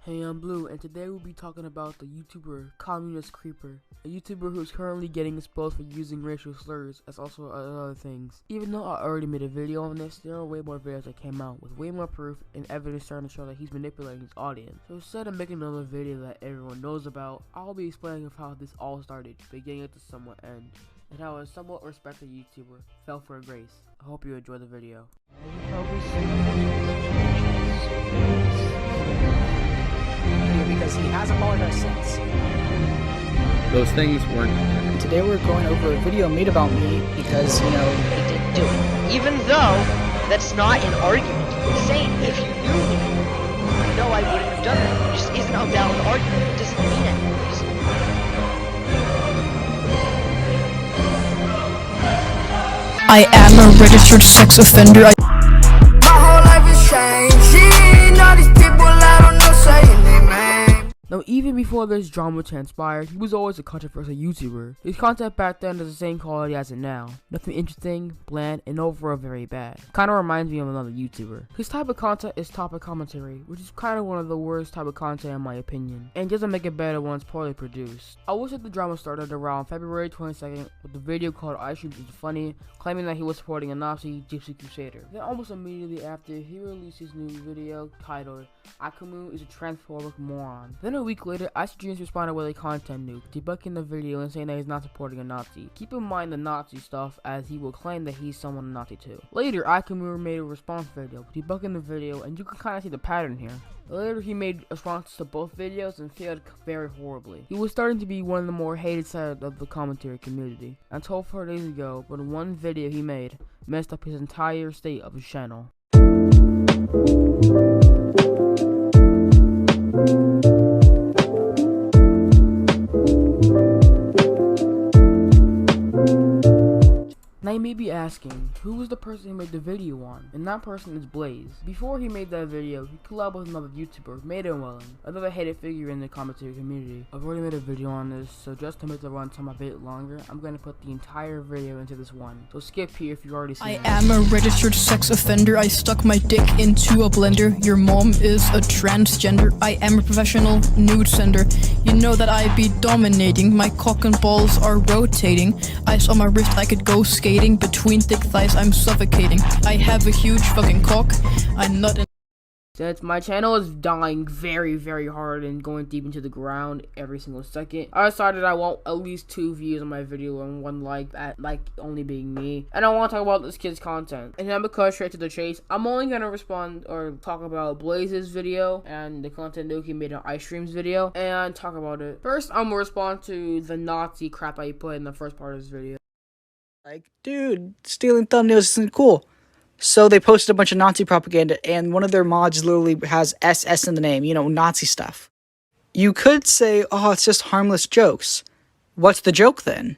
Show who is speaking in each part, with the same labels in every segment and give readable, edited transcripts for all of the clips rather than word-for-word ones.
Speaker 1: Hey, I'm Blue, and today we'll be talking about the YouTuber Communist Creeper, a YouTuber who is currently getting exposed for using racial slurs as also other things. Even though I already made a video on this, there are way more videos that came out with way more proof and evidence starting to show that he's manipulating his audience. So instead of making another video that everyone knows about, I'll be explaining how this all started, beginning to somewhat end, and how a somewhat respected YouTuber fell for grace. I hope you enjoy the video.
Speaker 2: Because he hasn't followed us since.
Speaker 3: Those things weren't.
Speaker 2: Today we're going over a video made about me because, you know,
Speaker 4: he didn't do it. Even though that's not an argument. Saying if you knew me, you know I wouldn't have done it. It just isn't a valid argument. It doesn't mean anything.
Speaker 5: I am a registered sex offender.
Speaker 6: My whole life is changing. All these people I don't know saying their name.
Speaker 1: Now, even before this drama transpired, he was always a controversial YouTuber. His content back then is the same quality as it now. Nothing interesting, bland, and overall very bad. Kinda reminds me of another YouTuber. His type of content is topic commentary, which is kinda one of the worst type of content in my opinion, and doesn't make it better when it's poorly produced. I wish that the drama started around February 22nd with the video called "I Streams Is Funny," claiming that he was supporting a Nazi gypsy crusader. Then almost immediately after, he released his new video titled "Akamu is a transphobic moron." Then a week later, IceDreams responded with a content nuke, debunking the video and saying that he's not supporting a Nazi. Keep in mind the Nazi stuff, as he will claim that he's someone a Nazi too. Later, Akamu made a response video, debunking the video, and you can kind of see the pattern here. Later, he made responses to both videos and failed very horribly. He was starting to be one of the more hated side of the commentary community, until 4 days ago, when one video he made messed up his entire state of his channel. Now you may be asking, who was the person who made the video on? And that person is Blaze. Before he made that video, he collabed with another YouTuber, Willing, another hated figure in the commentary community. I've already made a video on this, so just to make the runtime a bit longer, I'm going to put the entire video into this one. So skip here if you already seen it.
Speaker 5: I am a registered sex offender. I stuck my dick into a blender. Your mom is a transgender. I am a professional nude sender. You know that I be dominating. My cock and balls are rotating. Ice on my wrist, I could go skating. Between thick thighs, I'm suffocating. I have a huge fucking cock. I'm not in.
Speaker 1: Since my channel is dying very hard and going deep into the ground every single second, I decided I want at least 2 views on my video and 1 like, at like only being me. And I want to talk about this kid's content. And then because straight to the chase, I'm only gonna respond or talk about Blaze's video and the content Nuki made an iStreams video and talk about it. First, I'm gonna respond to the Nazi crap I put in the first part of this video.
Speaker 2: like, dude, stealing thumbnails isn't cool. So they posted a bunch of Nazi propaganda, and one of their mods literally has SS in the name, you know, Nazi stuff. You could say, oh, it's just harmless jokes. What's the joke then?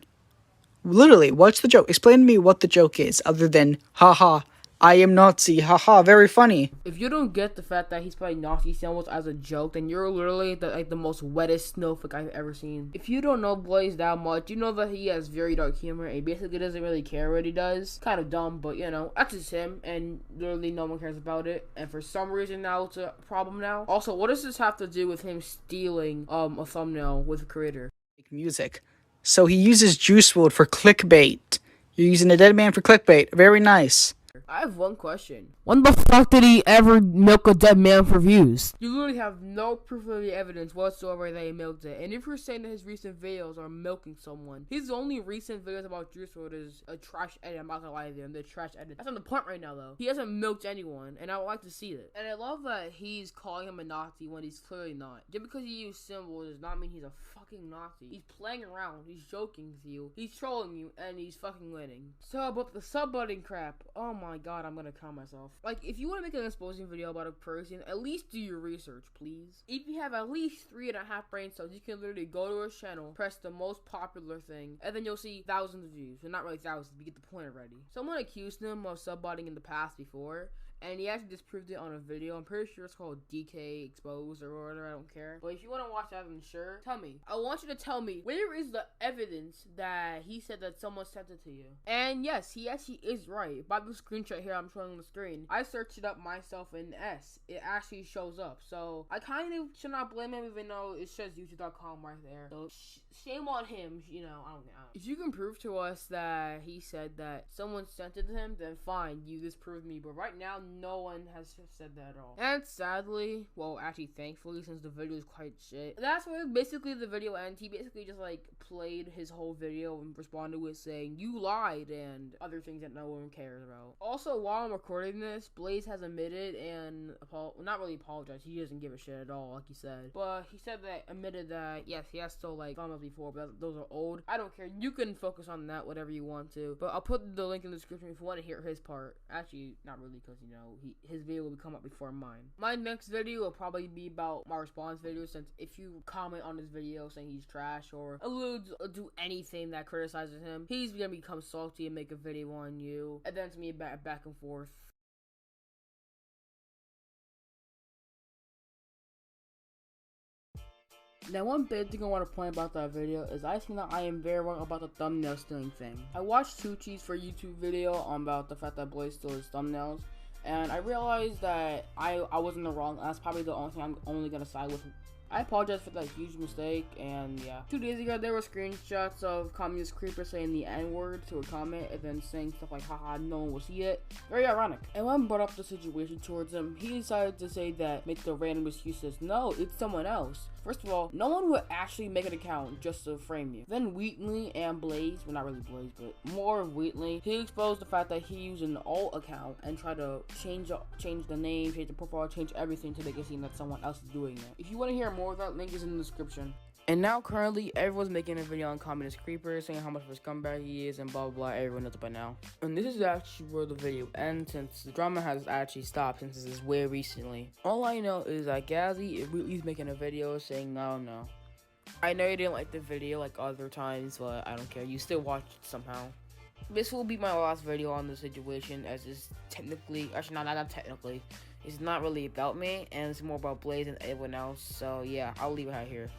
Speaker 2: Literally, what's the joke? Explain to me what the joke is, other than, haha, I am Nazi, haha, very funny.
Speaker 1: If you don't get the fact that he's playing Nazi symbols as a joke, then you're literally the most wettest snowflake I've ever seen. If you don't know Blaze that much, you know that he has very dark humor and basically doesn't really care what he does. Kind of dumb, but you know, that's just him, and literally no one cares about it. And for some reason now it's a problem now. Also, what does this have to do with him stealing a thumbnail with a creator?
Speaker 2: Music. So he uses Juice WRLD for clickbait. You're using a dead man for clickbait. Very nice.
Speaker 1: I have one question. When the fuck did he ever milk a dead man for views? You literally have no proof of the evidence whatsoever that he milked it. And if you're saying that his recent videos are milking someone, his only recent videos about Juice WRLD is a trash edit. I'm not gonna lie to them, they're trash edit. That's on the point right now though. He hasn't milked anyone, and I would like to see it. And I love that he's calling him a Nazi when he's clearly not. Just because he used symbols does not mean he's a fucking Nazi. He's playing around, he's joking with you, he's trolling you, and he's fucking winning. So about the sub button crap, oh my god, I'm gonna calm myself. Like, if you want to make an exposing video about a person, at least do your research, please. If you have at least 3.5 brain cells, you can literally go to his channel, press the most popular thing, and then you'll see thousands of views. Well, not really thousands, but you get the point already. Someone accused him of subbotting in the past before, and he actually disproved it on a video. I'm pretty sure it's called DK Exposed or whatever, I don't care. But if you want to watch that, then sure. Tell me. I want you to tell me, where is the evidence that he said that someone sent it to you? And yes, he actually is right. By the screenshot here I'm showing on the screen, I searched it up myself in S. It actually shows up. So I kind of should not blame him, even though it says youtube.com right there. So shame on him, you know, I don't know. If you can prove to us that he said that someone sent it to him, then fine, you disproved me. But right now, no one has said that at all. And sadly, well, actually, thankfully, since the video is quite shit, that's where basically the video ends. He basically just like played his whole video and responded with saying, "You lied," and other things that no one cares about. Also, while I'm recording this, Blaze has admitted and not really apologized. He doesn't give a shit at all, like he said. But he said that, admitted that, yes, he has stole like thumbnails before, but those are old. I don't care. You can focus on that, whatever you want to. But I'll put the link in the description if you want to hear his part. Actually, not really, because, you know, his video will come up before mine. My next video will probably be about my response video, since if you comment on this video saying he's trash or alludes or do anything that criticizes him, he's gonna become salty and make a video on you. And then it's me back and forth. Now, one big thing I want to point about that video is I think that I am very wrong about the thumbnail stealing thing. I watched Tucci's for YouTube video about the fact that Blaze stole his thumbnails, and I realized that I was in the wrong. That's probably the only thing I'm only gonna side with. I apologize for that huge mistake, and yeah. 2 days ago, there were screenshots of Communist Creeper saying the N-word to a comment, and then saying stuff like, haha, no one will see it. Very ironic. And when I brought up the situation towards him, he decided to say that, make the random excuses. No, it's someone else. First of all, no one would actually make an account just to frame you. Then Wheatley and Blaze, well, not really Blaze, but more of Wheatley, he exposed the fact that he used an alt account and tried to change the name, change the profile, change everything to make it seem that someone else is doing it. If you want to hear more of that, link is in the description. And now currently everyone's making a video on Communist Creeper saying how much of a scumbag he is and blah blah blah. Everyone knows it by now. And this is actually where the video ends, since the drama has actually stopped, since this is way recently. All I know is that Gazzy is making a video saying no. I know you didn't like the video like other times, but I don't care. You still watched it somehow. This will be my last video on the situation, as it's technically, actually not technically, it's not really about me, and it's more about Blaze and everyone else. So yeah, I'll leave it out here.